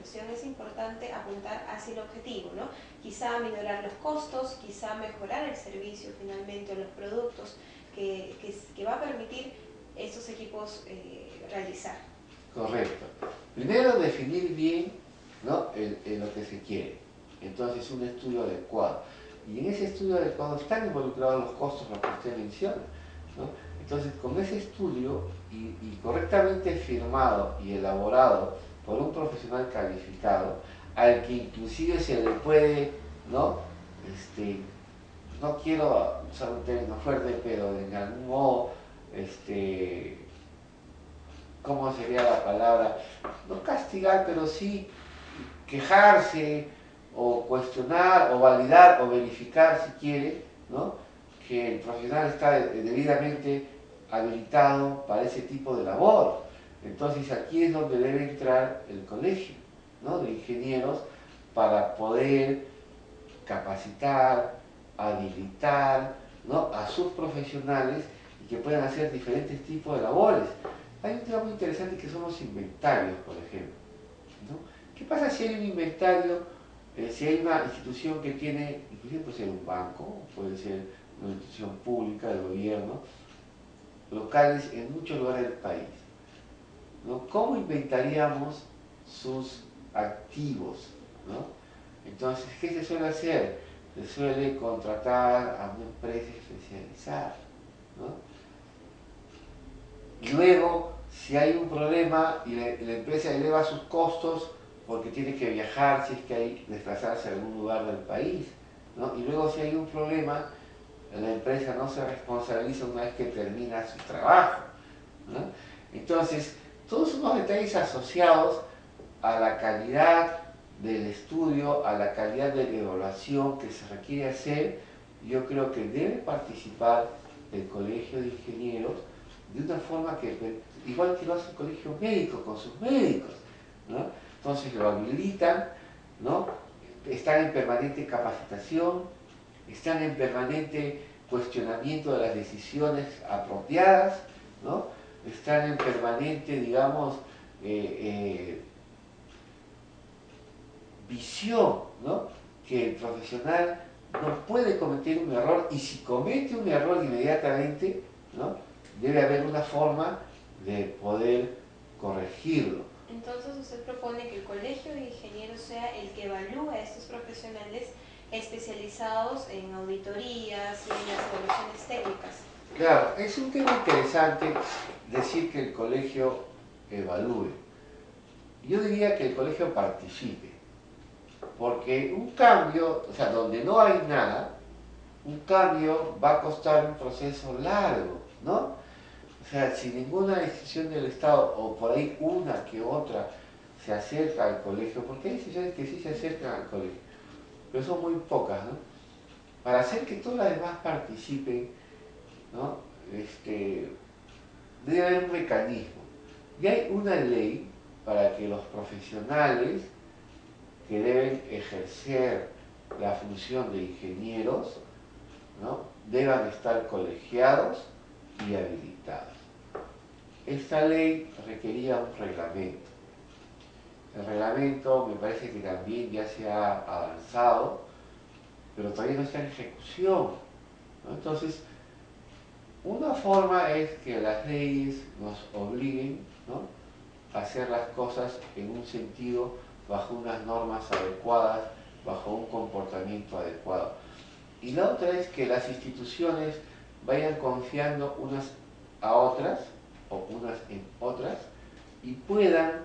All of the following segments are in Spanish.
profesión es importante apuntar hacia el objetivo, ¿no? Quizá minorar los costos, quizá mejorar el servicio finalmente o los productos que va a permitir estos equipos realizar. Correcto. Primero definir bien, ¿no?, lo que se quiere. Entonces un estudio adecuado. Y en ese estudio adecuado están involucrados los costos, lo que usted menciona, ¿no? Entonces con ese estudio y correctamente firmado y elaborado por un profesional calificado, al que inclusive se le puede, ¿no? No quiero usar un término fuerte, pero en algún modo, ¿cómo sería la palabra? No castigar, pero sí quejarse o cuestionar o validar o verificar si quiere, ¿no?, que el profesional está debidamente habilitado para ese tipo de labor. Entonces aquí es donde debe entrar el colegio, ¿no?, de ingenieros para poder capacitar, habilitar, ¿no?, a sus profesionales y que puedan hacer diferentes tipos de labores. Hay un tema muy interesante que son los inventarios, por ejemplo, ¿no? ¿Qué pasa si hay un inventario, si hay una institución que tiene, inclusive puede ser un banco, puede ser una institución pública del gobierno, locales en muchos lugares del país, ¿no? ¿Cómo inventaríamos sus activos, ¿no? Entonces, ¿qué se suele hacer? Se suele contratar a una empresa especializada, ¿no? Y luego, si hay un problema y la empresa eleva sus costos porque tiene que viajar, si es que hay desplazarse a algún lugar del país, ¿no? Y luego si hay un problema, la empresa no se responsabiliza una vez que termina su trabajo, ¿no? Entonces, todos unos detalles asociados a la calidad del estudio, a la calidad de la evaluación que se requiere hacer, yo creo que debe participar el Colegio de Ingenieros de una forma que, igual que lo hace el Colegio Médico con sus médicos, ¿no? Entonces lo habilitan, ¿no? Están en permanente capacitación, están en permanente cuestionamiento de las decisiones apropiadas, ¿no? Están en permanente, digamos, visión, ¿no?, que el profesional no puede cometer un error y si comete un error inmediatamente, ¿no?, debe haber una forma de poder corregirlo. Entonces usted propone que el Colegio de Ingenieros sea el que evalúe a estos profesionales especializados en auditorías y en las evaluaciones técnicas. Claro, es un tema interesante decir que el colegio evalúe. Yo diría que el colegio participe, porque un cambio, o sea, donde no hay nada, un cambio va a costar un proceso largo, ¿no? O sea, si ninguna institución del Estado, o por ahí una que otra, se acerca al colegio, porque hay instituciones que sí se acercan al colegio, pero son muy pocas, ¿no? Para hacer que todas las demás participen, ¿no?, debe haber un mecanismo. Y hay una ley para que los profesionales que deben ejercer la función de ingenieros, ¿no?, deban estar colegiados y habilitados. Esta ley requería un reglamento. El reglamento me parece que también ya se ha avanzado, pero todavía no está en ejecución, ¿no? Entonces, una forma es que las leyes nos obliguen, ¿no?, a hacer las cosas en un sentido, bajo unas normas adecuadas, bajo un comportamiento adecuado. Y la otra es que las instituciones vayan confiando unas a otras, o unas en otras, y puedan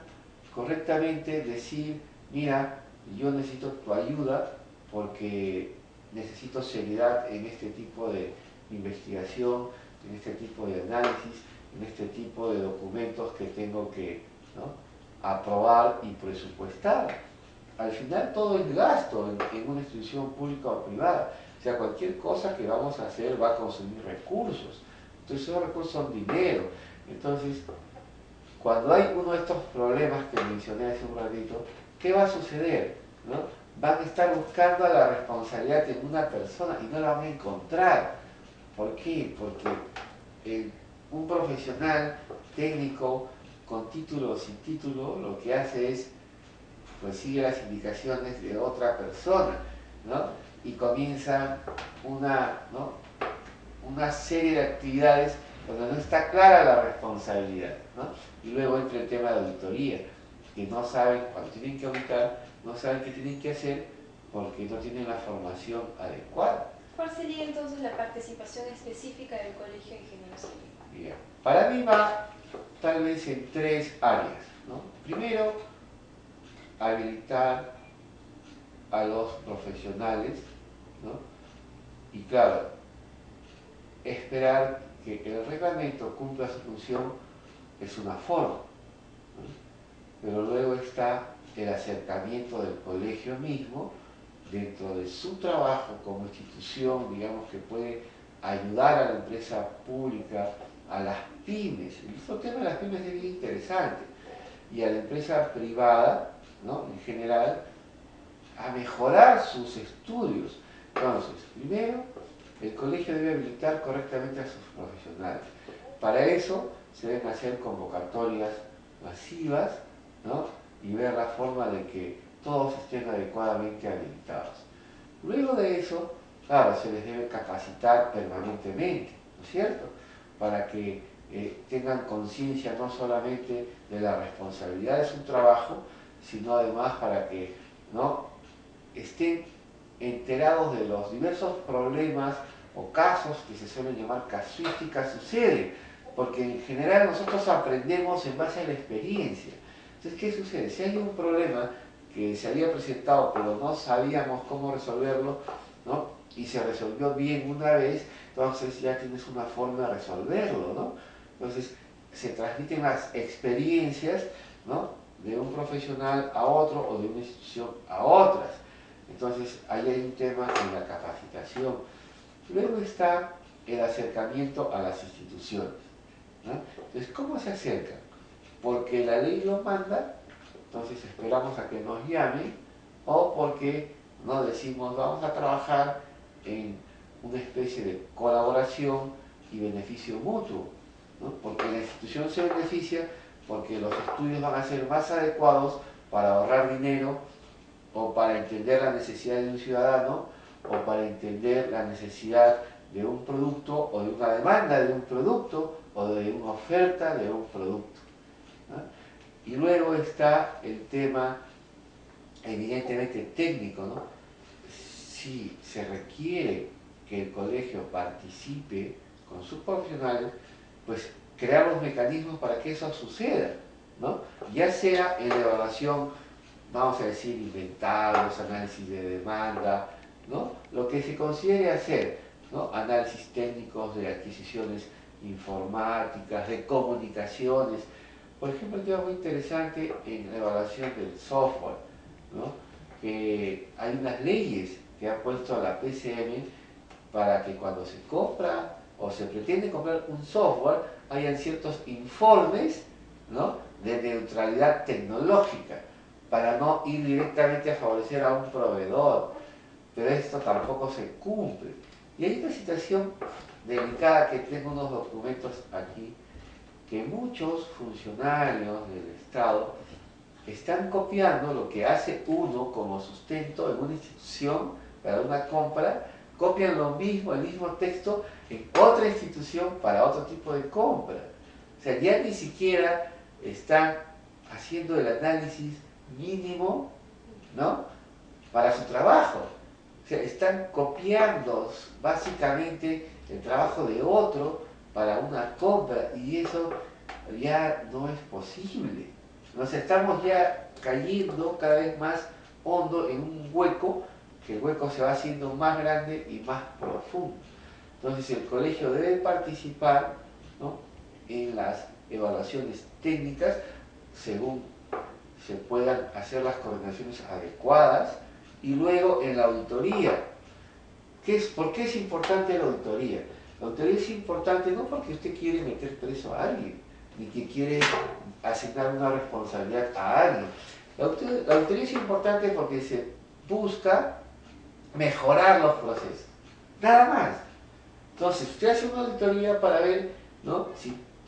correctamente decir, mira, yo necesito tu ayuda porque necesito seriedad en este tipo de investigación, en este tipo de análisis, en este tipo de documentos que tengo que, ¿no?, aprobar y presupuestar. Al final todo es gasto en una institución pública o privada. O sea, cualquier cosa que vamos a hacer va a consumir recursos. Entonces esos recursos son dinero. Entonces, cuando hay uno de estos problemas que mencioné hace un ratito, ¿qué va a suceder? ¿No? Van a estar buscando la responsabilidad en una persona y no la van a encontrar. ¿Por qué? Porque un profesional técnico con título o sin título lo que hace es pues sigue las indicaciones de otra persona, ¿no? Y comienza ¿no? una serie de actividades donde no está clara la responsabilidad, ¿no? Y luego entra el tema de auditoría, que no saben, cuando tienen que auditar, no saben qué tienen que hacer porque no tienen la formación adecuada. ¿Cuál sería entonces la participación específica del Colegio de Ingenieros Civiles? Bien. Para mí va tal vez en tres áreas, ¿no? Primero, habilitar a los profesionales, ¿no? Y claro, esperar que el reglamento cumpla su función es una forma, ¿no? Pero luego está el acercamiento del colegio mismo dentro de su trabajo como institución, digamos, que puede ayudar a la empresa pública, a las pymes. El tema de las pymes es bien interesante, y a la empresa privada, ¿no? En general, a mejorar sus estudios. Entonces, primero, el colegio debe habilitar correctamente a sus profesionales. Para eso se deben hacer convocatorias masivas, ¿no? Y ver la forma de que todos estén adecuadamente habilitados. Luego de eso, claro, se les debe capacitar permanentemente, ¿no es cierto? Para que tengan conciencia no solamente de la responsabilidad de su trabajo, sino además para que, ¿no?, estén enterados de los diversos problemas o casos que se suelen llamar casuísticas suceden, porque en general nosotros aprendemos en base a la experiencia. Entonces, ¿qué sucede? Si hay un problema que se había presentado pero no sabíamos cómo resolverlo, ¿no?, y se resolvió bien una vez, entonces ya tienes una forma de resolverlo, ¿no? Entonces se transmiten las experiencias, ¿no?, de un profesional a otro o de una institución a otras. Entonces ahí hay un tema en la capacitación. Luego está el acercamiento a las instituciones, ¿no? Entonces, ¿cómo se acercan? Porque la ley lo manda, entonces esperamos a que nos llamen, o porque nos decimos vamos a trabajar en una especie de colaboración y beneficio mutuo, ¿no? Porque la institución se beneficia porque los estudios van a ser más adecuados para ahorrar dinero, o para entender la necesidad de un ciudadano, o para entender la necesidad de un producto, o de una demanda de un producto, o de una oferta de un producto, ¿no? Y luego está el tema evidentemente técnico, ¿no? Si se requiere que el colegio participe con sus profesionales, pues crear los mecanismos para que eso suceda, ¿no? Ya sea en la evaluación, vamos a decir, inventarios, análisis de demanda, ¿no?, lo que se considere hacer, ¿no?, análisis técnicos de adquisiciones informáticas, de comunicaciones. Por ejemplo, un tema muy interesante en la evaluación del software, ¿no?, que hay unas leyes que ha puesto la PCM para que cuando se compra o se pretende comprar un software, hayan ciertos informes, ¿no?, de neutralidad tecnológica, para no ir directamente a favorecer a un proveedor, pero esto tampoco se cumple. Y hay una situación delicada, que tengo unos documentos aquí, que muchos funcionarios del Estado están copiando lo que hace uno como sustento en una institución para una compra, copian lo mismo, el mismo texto en otra institución para otro tipo de compra. O sea, ya ni siquiera están haciendo el análisis mínimo, ¿no?, para su trabajo. O sea, están copiando básicamente el trabajo de otro para una compra, y eso ya no es posible. Nos estamos ya cayendo cada vez más hondo en un hueco, que el hueco se va haciendo más grande y más profundo. Entonces el colegio debe participar, ¿no?, en las evaluaciones técnicas según se puedan hacer las coordinaciones adecuadas, y luego en la auditoría. ¿Por qué es importante la auditoría? La auditoría es importante no porque usted quiere meter preso a alguien, ni que quiere asignar una responsabilidad a alguien. La auditoría es importante porque se busca mejorar los procesos, nada más. Entonces, usted hace una auditoría para ver, ¿no?,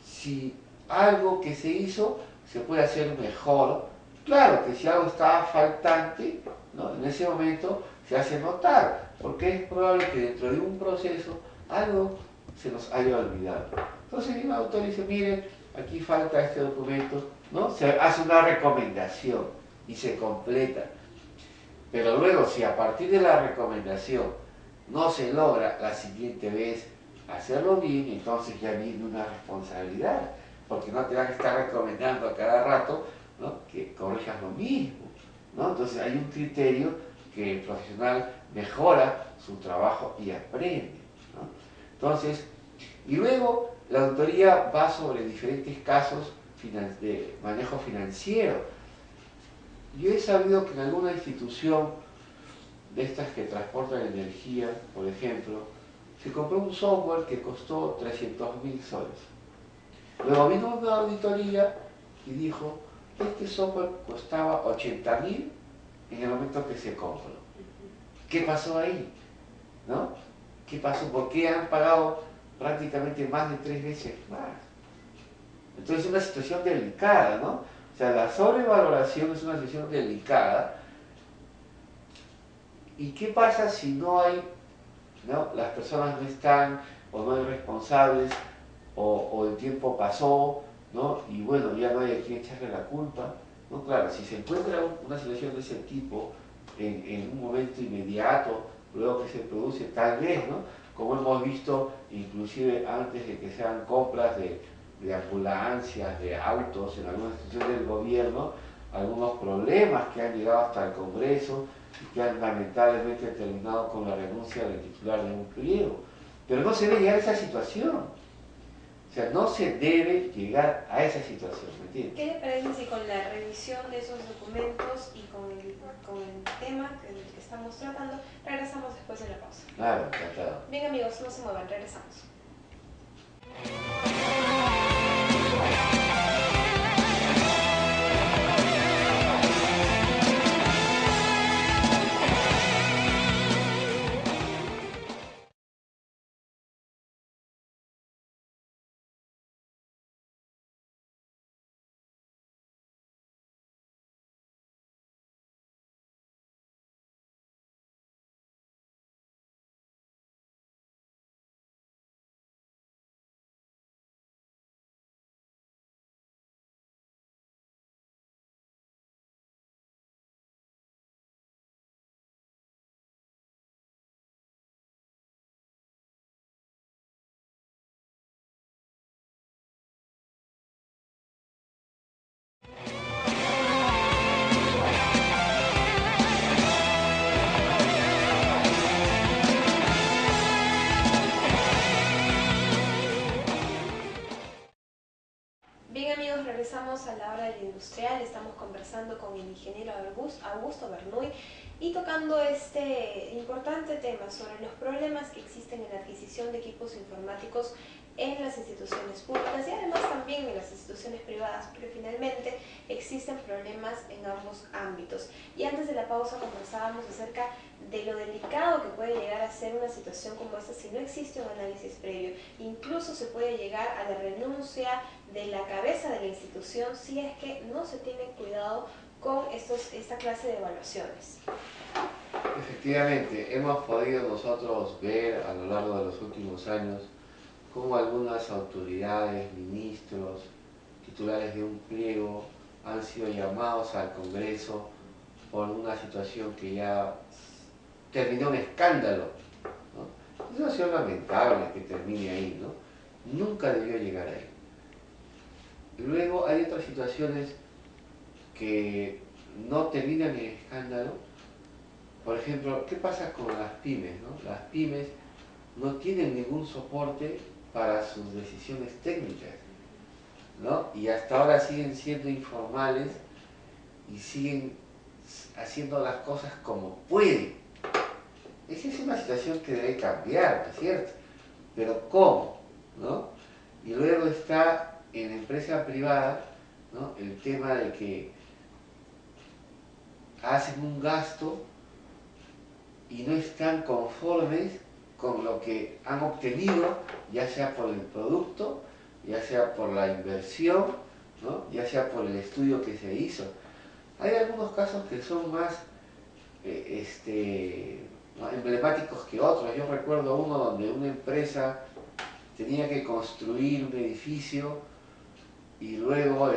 si algo que se hizo se puede hacer mejor, claro que si algo estaba faltante, ¿no? En ese momento se hace notar, porque es probable que dentro de un proceso algo se nos haya olvidado. Entonces el autor dice, miren, aquí falta este documento, ¿no? Se hace una recomendación y se completa. Pero luego, si a partir de la recomendación no se logra la siguiente vez hacerlo bien, entonces ya viene una responsabilidad, porque no te van a estar recomendando a cada rato, ¿no?, que corrijas lo mismo, ¿no? Entonces hay un criterio que el profesional mejora su trabajo y aprende, ¿no? Entonces, y luego la auditoría va sobre diferentes casos de manejo financiero. Yo he sabido que en alguna institución de estas que transportan energía, por ejemplo, se compró un software que costó 300.000 soles. Luego vino una auditoría y dijo, este software costaba 80.000 en el momento que se compró. ¿Qué pasó ahí? ¿No? ¿Qué pasó? ¿Por qué han pagado prácticamente más de 3 veces más? Entonces es una situación delicada, ¿no? O sea, la sobrevaloración es una situación delicada. ¿Y qué pasa si no hay, ¿no?, las personas no están, o no hay responsables, o el tiempo pasó, ¿no?, y bueno, ya no hay a quien echarle la culpa, ¿no? Claro, si se encuentra una situación de ese tipo en un momento inmediato, luego que se produce, tal vez, ¿no?, como hemos visto inclusive antes de que sean compras de ambulancias, de autos en algunas instituciones del gobierno, algunos problemas que han llegado hasta el Congreso y que han lamentablemente terminado con la renuncia del titular de un pliego. Pero no se debe llegar a esa situación. O sea, no se debe llegar a esa situación, ¿me entiendes? ¿Qué le parece si con la revisión de esos documentos y con el tema del que estamos tratando, regresamos después de la pausa? Claro, encantado. Bien amigos, no se muevan, regresamos. Bien amigos, regresamos a la hora del industrial. Estamos conversando con el ingeniero Augusto Bernuy y tocando este importante tema sobre los problemas que existen en la adquisición de equipos informáticos en las instituciones públicas y además también en las instituciones privadas, porque finalmente existen problemas en ambos ámbitos. Y antes de la pausa conversábamos acerca de lo delicado que puede llegar a ser una situación como esta si no existe un análisis previo. Incluso se puede llegar a la renuncia de la cabeza de la institución si es que no se tiene cuidado con esta clase de evaluaciones. Efectivamente, hemos podido nosotros ver a lo largo de los últimos años cómo algunas autoridades, ministros, titulares de un pliego han sido llamados al Congreso por una situación que ya terminó en escándalo, ¿no? Es una situación lamentable que termine ahí, ¿no? Nunca debió llegar ahí. Luego hay otras situaciones que no terminan en escándalo. Por ejemplo, ¿qué pasa con las pymes, ¿no? Las pymes no tienen ningún soporte para sus decisiones técnicas, ¿no? Y hasta ahora siguen siendo informales y siguen haciendo las cosas como pueden. Esa es una situación que debe cambiar, ¿no es cierto? Pero ¿cómo?, ¿no? Y luego está en la empresa privada, ¿no?, el tema de que hacen un gasto y no están conformes con lo que han obtenido, ya sea por el producto, ya sea por la inversión, ¿no?, ya sea por el estudio que se hizo. Hay algunos casos que son más emblemáticos que otros. Yo recuerdo uno donde una empresa tenía que construir un edificio y luego